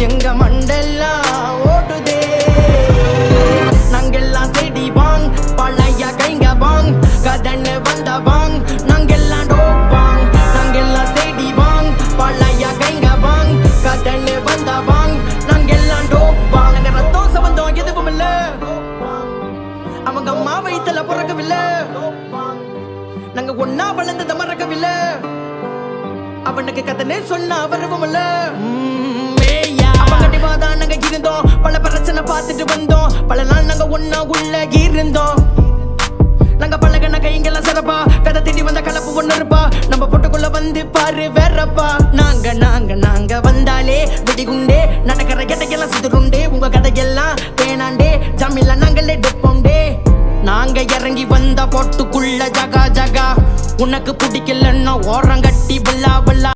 எங்க மண்டல்லா ஓடுதே. நாங்கெல்லாம் செடி பாங், பழைய கைங்க பாங், கதன்னு வந்த பாங், நாங்கெல்லாம் டோப்பாங். நாங்கெல்லாம் செடி பாங், பழைய கைங்க பாங், கதன்னு வந்த பாங், நாங்கெல்லாம் டோப்பாங். நாங்க ரத்தம் சம்பந்தம் எதுவும் இல்ல, அவங்க அம்மா வயித்துல பிறக்கவில்லை, நாங்க ஒன்னா வளர்ந்தத மறக்கவில்லை, அவனுக்கு கதனே சொன்ன வரவுமில்ல. கண்டிப்பாதான் நாங்க இருந்தோம், பல பிரச்சனை பார்த்துட்டு வந்தோம், பல நாள் நாங்க ஒன்னா உள்ள இருந்தோம். நாங்க பழகன கைங்கெல்லாம் சிறப்பா, கதை தேடி வந்த கலப்பு ஒண்ணு இருப்பா, நம்ம பொட்டுக்குள்ள வந்து பாரு வேறப்பா. நாங்க நாங்க நாங்க வந்தாலே வெடிகுண்டே, நடக்கிற கதையெல்லாம் சிதறுண்டே, உங்க கதையெல்லாம் பேனாண்டே, ஜாமில நாங்களே டொப்போண்டே. நாங்க இறங்கி வந்த பொட்டுக்குள்ள ஜகா ஜகா, உனக்கு பிடிக்கலன்னா ஓரம் கட்டி புல்லா